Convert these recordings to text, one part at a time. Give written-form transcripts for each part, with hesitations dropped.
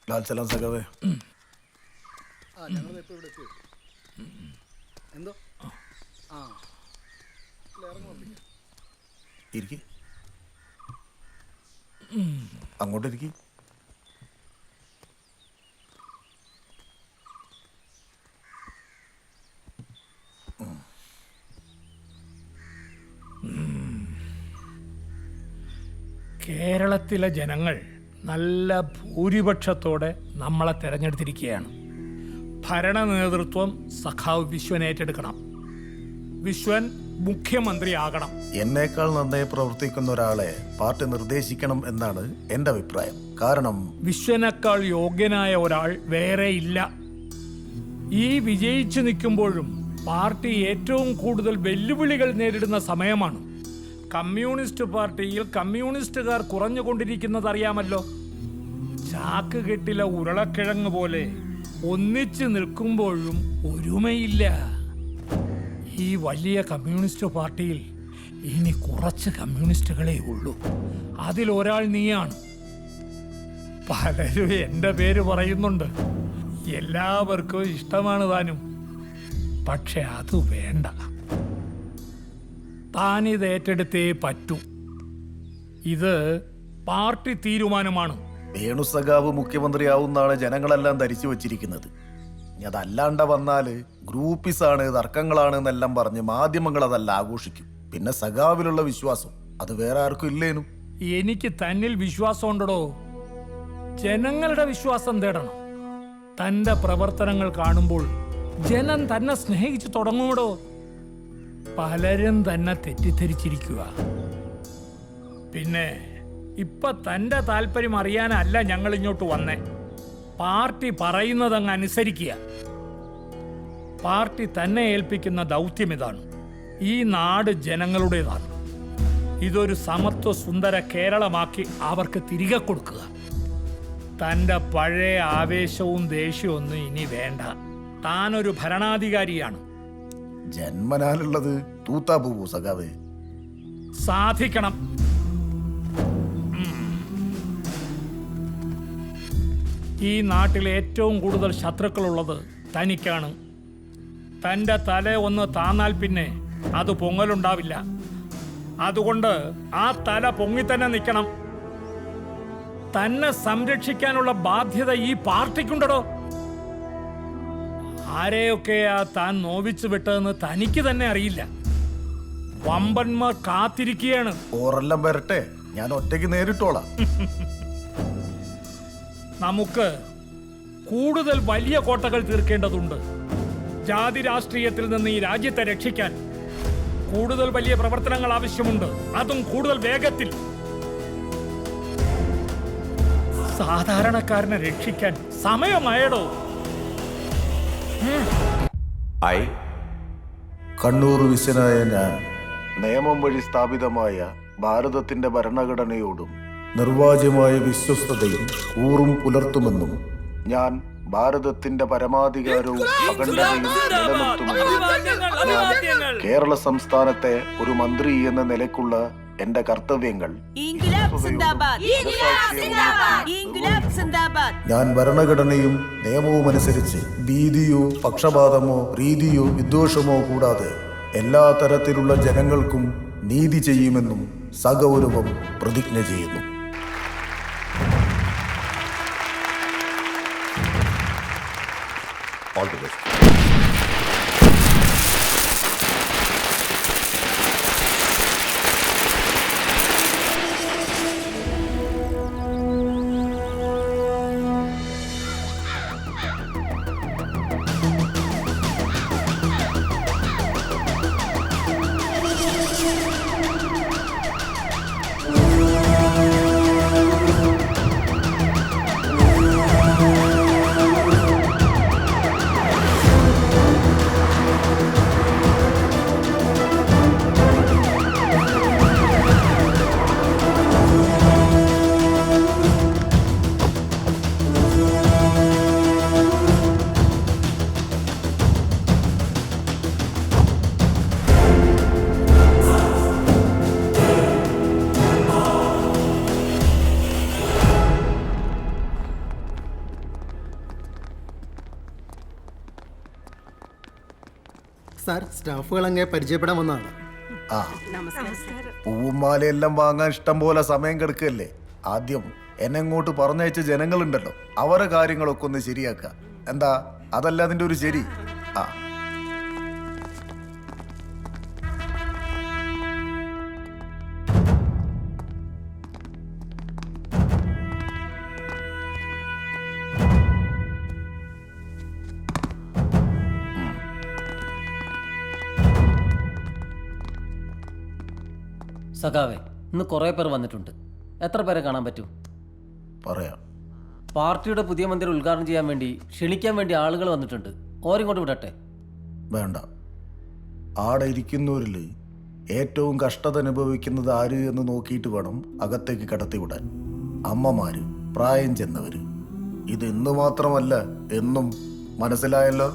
ലാൽ സലാം സഖാവേ. എന്തോ ഇരിക്ക്, അങ്ങോട്ടിരിക്കും. കേരളത്തിലെ ജനങ്ങൾ നല്ല ഭൂരിപക്ഷത്തോടെ നമ്മളെ തെരഞ്ഞെടുത്തിരിക്കുകയാണ്. ഭരണ നേതൃത്വം സഖാവ് വിശ്വൻ ഏറ്റെടുക്കണം. വിശ്വൻ മുഖ്യമന്ത്രിയാകണം. എന്നേക്കാൾ നന്നായി പ്രവർത്തിക്കുന്ന ഒരാളെ പാർട്ടി നിർദ്ദേശിക്കണം എന്നാണ് എൻ്റെ അഭിപ്രായം. കാരണം വിശ്വനേക്കാൾ യോഗ്യനായ ഒരാൾ വേറെ ഇല്ല. ഈ വിജയിച്ചു നിൽക്കുമ്പോഴും പാർട്ടി ഏറ്റവും കൂടുതൽ വെല്ലുവിളികൾ നേരിടുന്ന സമയമാണ്. കമ്മ്യൂണിസ്റ്റ് പാർട്ടിയിൽ കമ്മ്യൂണിസ്റ്റുകാർ കുറഞ്ഞുകൊണ്ടിരിക്കുന്നത് അറിയാമല്ലോ. ചാക്ക് കെട്ടിലെ ഉരുളക്കിഴങ്ങ് പോലെ ഒന്നിച്ചു നിൽക്കുമ്പോഴും ഒരുമയില്ല. ഈ വലിയ കമ്മ്യൂണിസ്റ്റ് പാർട്ടിയിൽ ഇനി കുറച്ച് കമ്മ്യൂണിസ്റ്റുകളേ ഉള്ളൂ. അതിലൊരാൾ നീയാണ്. പലരും എൻ്റെ പേര് പറയുന്നുണ്ട്. എല്ലാവർക്കും ഇഷ്ടമാണ് താനും. പക്ഷെ അത് വേണ്ട. താനിത് ഏറ്റെടുത്തേ പറ്റൂ. ഇത് പാർട്ടി തീരുമാനമാണ്. വേണു സഖാവ് മുഖ്യമന്ത്രിയാവുന്നാണ് ജനങ്ങളെല്ലാം ധരിച്ചു വച്ചിരിക്കുന്നത്. അതല്ലാണ്ട വന്നാല് ഗ്രൂപ്പിസാണ്, തർക്കങ്ങളാണ് എന്നെല്ലാം പറഞ്ഞ് മാധ്യമങ്ങൾ അതല്ല ആഘോഷിക്കും. പിന്നെ സഖാവിലുള്ള വിശ്വാസം അത് വേറെ ആർക്കും ഇല്ലേനും. എനിക്ക് തന്നിൽ വിശ്വാസമുണ്ടോ? ജനങ്ങളുടെ വിശ്വാസം തേടണം. തന്റെ പ്രവർത്തനങ്ങൾ കാണുമ്പോൾ ജനം തന്നെ സ്നേഹിച്ചു തുടങ്ങുമോ? പലരും തന്നെ തെറ്റിദ്ധരിച്ചിരിക്കുക. പിന്നെ ഇപ്പൊ തന്റെ താല്പര്യം അറിയാനല്ല ഞങ്ങൾ ഇങ്ങോട്ട് വന്നേ. പാർട്ടി പറയുന്നതങ്ങ് അനുസരിക്കുക. പാർട്ടി തന്നെ ഏൽപ്പിക്കുന്ന ദൗത്യം ഇതാണ്. ഈ നാട് ജനങ്ങളുടേതാണ്. ഇതൊരു സമത്വ സുന്ദര കേരളമാക്കി അവർക്ക് തിരികെ കൊടുക്കുക. തന്റെ പഴയ ആവേശവും ദേഷ്യവും ഒന്നും ഇനി വേണ്ട. താനൊരു ഭരണാധികാരിയാണ്. ജന്മനാലുള്ളത് തൂത്താ പോവോ സഖാവേ? സാധിക്കണം. ഈ നാട്ടിൽ ഏറ്റവും കൂടുതൽ ശത്രുക്കളുള്ളത് തനിക്കാണ്. തൻ്റെ തല ഒന്ന് താന്നാൽ പിന്നെ അത് പൊങ്ങലുണ്ടാവില്ല. അതുകൊണ്ട് ആ തല പൊങ്ങി തന്നെ നിൽക്കണം. തന്നെ സംരക്ഷിക്കാനുള്ള ബാധ്യത ഈ പാർട്ടിക്കുണ്ടോ? ആരെയൊക്കെയാ താൻ നോവിച്ചു വിട്ടതെന്ന് തനിക്ക് തന്നെ അറിയില്ല. വമ്പന്മാർ കാത്തിരിക്കുകയാണ്. ഓരെല്ലാം വരട്ടെ, ഞാൻ ഒറ്റയ്ക്ക് നേരിട്ടോളാം. നമുക്ക് കൂടുതൽ വലിയ കോട്ടകൾ തീർക്കേണ്ടതുണ്ട്. ജാതി രാഷ്ട്രീയത്തിൽ നിന്ന് ഈ രാജ്യത്തെ രക്ഷിക്കാൻ കൂടുതൽ വലിയ പ്രവർത്തനങ്ങൾ ആവശ്യമുണ്ട്. അതും കൂടുതൽ വേഗത്തിൽ. സാധാരണക്കാരനെ രക്ഷിക്കാൻ സമയമായടോ. കണ്ണൂർ വിശ്വനായ ഞാൻ നിയമം വഴി സ്ഥാപിതമായ ഭാരതത്തിന്റെ ഭരണഘടനയോടും നിർവാജ്യമായ വിശ്വസ്തതയും കൂറും പുലർത്തുമെന്നും ഞാൻ ഭാരതത്തിന്റെ പരമാധികാരവും അഖണ്ഡതയും നിലനിർത്തുമെന്നും കേരള സംസ്ഥാനത്തെ ഒരു മന്ത്രി എന്ന നിലയ്ക്കുള്ള എന്റെ കർത്തവ്യങ്ങൾ ഞാൻ ഭരണഘടനയും നിയമവും അനുസരിച്ച് ഭീതിയോ പക്ഷപാതമോ രീതിയോ വിദ്വേഷമോ കൂടാതെ എല്ലാ തരത്തിലുള്ള ജനങ്ങൾക്കും നീതി ചെയ്യുമെന്നും സഗൗരവം പ്രതിജ്ഞ ചെയ്യുന്നു. All the best. സാർ സ്റ്റാഫുകൾ അങ്ങേ പരിചയപ്പെടാൻ വന്നതാണ്. ആ പൂവും മാലയെല്ലാം വാങ്ങാൻ ഇഷ്ടം പോലെ സമയം കിടക്കല്ലേ. ആദ്യം എന്നെ ഇങ്ങോട്ട് പറഞ്ഞയച്ച ജനങ്ങളുണ്ടല്ലോ, അവരെ കാര്യങ്ങളൊക്കെ ഒന്ന് ശരിയാക്കുക. എന്താ അതല്ല അതിന്റെ ഒരു ശരി? ആ സഖാവേ, ഇന്ന് കുറേ പേർ വന്നിട്ടുണ്ട്. എത്ര പേരെ കാണാൻ പറ്റും? പറയാം. പാർട്ടിയുടെ പുതിയ മന്ദിരം ഉദ്ഘാടനം ചെയ്യാൻ വേണ്ടി ക്ഷണിക്കാൻ വേണ്ടി ആളുകൾ വന്നിട്ടുണ്ട്. ഓരിങ്ങോട്ട് വിടട്ടെ? വേണ്ട. ആടെ ഇരിക്കുന്നവരിൽ ഏറ്റവും കഷ്ടത അനുഭവിക്കുന്നത് ആര് എന്ന് നോക്കിയിട്ട് വേണം അകത്തേക്ക് കടത്തിവിടാൻ. അമ്മമാര്, പ്രായം ചെന്നവര്. ഇത് ഇന്ന് മാത്രമല്ല, എന്നും. മനസ്സിലായല്ലോ?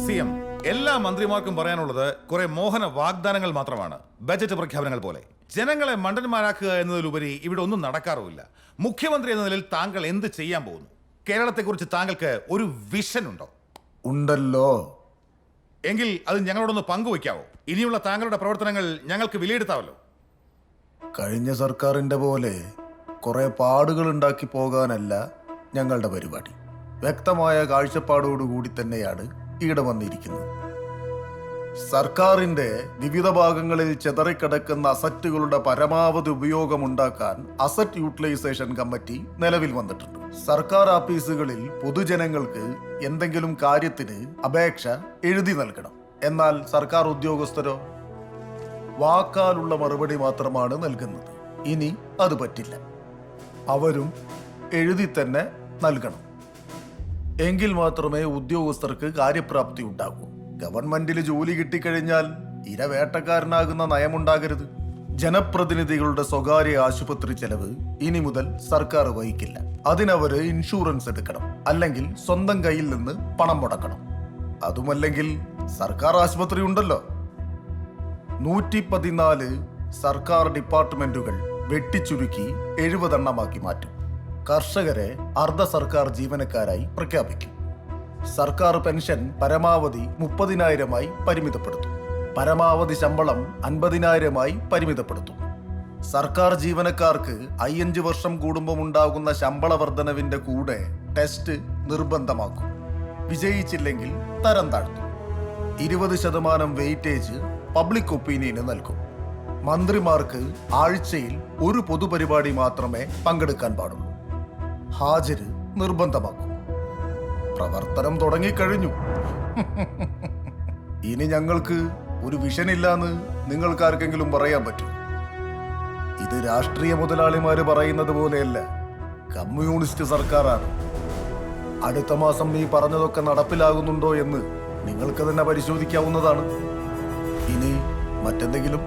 CM, എല്ലാ മന്ത്രിമാർക്കും പറയാനുള്ളത് കുറെ മോഹന വാഗ്ദാനങ്ങൾ മാത്രമാണ്, ബജറ്റ് പ്രഖ്യാപനങ്ങൾ പോലെ. ജനങ്ങളെ മണ്ടന്മാരാക്കുക എന്നതിലുപരി ഇവിടെ ഒന്നും നടക്കാറുമില്ല. മുഖ്യമന്ത്രി എന്ന നിലയിൽ താങ്കൾ എന്ത് ചെയ്യാൻ പോകുന്നു? കേരളത്തെക്കുറിച്ച് താങ്കൾക്ക് ഒരു വിഷൻ ഉണ്ടോ? ഉണ്ടല്ലോ. എങ്കിൽ അത് ഞങ്ങളോടൊന്ന് പങ്കുവയ്ക്കാവോ? ഇനിയുള്ള താങ്കളുടെ പ്രവർത്തനങ്ങൾ ഞങ്ങൾക്ക് വിലയിരുത്താവല്ലോ. കഴിഞ്ഞ സർക്കാരിന്റെ പോലെ കുറെ പാടുകൾ ഉണ്ടാക്കി പോകാനല്ല ഞങ്ങളുടെ പരിപാടി. വ്യക്തമായ കാഴ്ചപ്പാടോടുകൂടി തന്നെയാണ് ഇവിടെ വന്നിരിക്കുന്നത്. സർക്കാരിന്റെ വിവിധ ഭാഗങ്ങളിൽ ചെതറിക്കിടക്കുന്ന അസറ്റുകളുടെ പരമാവധി ഉപയോഗം ഉണ്ടാക്കാൻ അസറ്റ് യൂട്ടിലൈസേഷൻ കമ്മിറ്റി നിലവിൽ വന്നിട്ടുണ്ട്. സർക്കാർ ഓഫീസുകളിൽ പൊതുജനങ്ങൾക്ക് എന്തെങ്കിലും കാര്യത്തിന് അപേക്ഷ എഴുതി നൽകണം. എന്നാൽ സർക്കാർ ഉദ്യോഗസ്ഥരോ വാക്കാലുള്ള മറുപടി മാത്രമാണ് നൽകുന്നത്. ഇനി അത് പറ്റില്ല. അവരും എഴുതി തന്നെ നൽകണം. എങ്കിൽ മാത്രമേ ഉദ്യോഗസ്ഥർക്ക് കാര്യപ്രാപ്തി ഉണ്ടാകൂ. ഗവൺമെന്റിൽ ജോലി കിട്ടിക്കഴിഞ്ഞാൽ ഇരവേട്ടക്കാരനാകുന്ന നയമുണ്ടാകരുത്. ജനപ്രതിനിധികളുടെ സ്വകാര്യ ആശുപത്രി ചെലവ് ഇനി മുതൽ സർക്കാർ വഹിക്കില്ല. അതിനവര് ഇൻഷുറൻസ് എടുക്കണം, അല്ലെങ്കിൽ സ്വന്തം കയ്യിൽ നിന്ന് പണം മുടക്കണം. അതുമല്ലെങ്കിൽ സർക്കാർ ആശുപത്രി ഉണ്ടല്ലോ. 114 സർക്കാർ ഡിപ്പാർട്ട്മെന്റുകൾ വെട്ടിച്ചുരുക്കി 70 എണ്ണമാക്കി മാറ്റും. കർഷകരെ അർദ്ധ സർക്കാർ ജീവനക്കാരായി പ്രഖ്യാപിക്കും. സർക്കാർ പെൻഷൻ പരമാവധി 30,000-ആയി പരിമിതപ്പെടുത്തും. പരമാവധി ശമ്പളം 50,000-ആയി പരിമിതപ്പെടുത്തും. സർക്കാർ ജീവനക്കാർക്ക് 5 വർഷം കൂടുമ്പോൾ ഉണ്ടാകുന്ന ശമ്പള വർധനവിന്റെ കൂടെ ടെസ്റ്റ് നിർബന്ധമാക്കും. വിജയിച്ചില്ലെങ്കിൽ തരം താഴ്ത്തും. 20% വെയിറ്റേജ് പബ്ലിക് ഒപ്പീനിയന് നൽകും. മന്ത്രിമാർക്ക് ആഴ്ചയിൽ ഒരു പൊതുപരിപാടി മാത്രമേ പങ്കെടുക്കാൻ പാടുള്ളൂ. ഹാജര് നിർബന്ധമാക്കും. പ്രവർത്തനം തുടങ്ങിക്കഴിഞ്ഞു. ഇനി ഞങ്ങൾക്ക് ഒരു വിഷൻ ഇല്ലാന്ന് നിങ്ങൾക്ക് ആർക്കെങ്കിലും പറയാൻ പറ്റും? ഇത് രാഷ്ട്രീയ മുതലാളിമാര് പറയുന്നത് പോലെയല്ല, കമ്മ്യൂണിസ്റ്റ് സർക്കാരാണ്. അടുത്ത മാസം ഈ പറഞ്ഞതൊക്കെ നടപ്പിലാകുന്നുണ്ടോ എന്ന് നിങ്ങൾക്ക് തന്നെ പരിശോധിക്കാവുന്നതാണ്. ഇനി മറ്റെന്തെങ്കിലും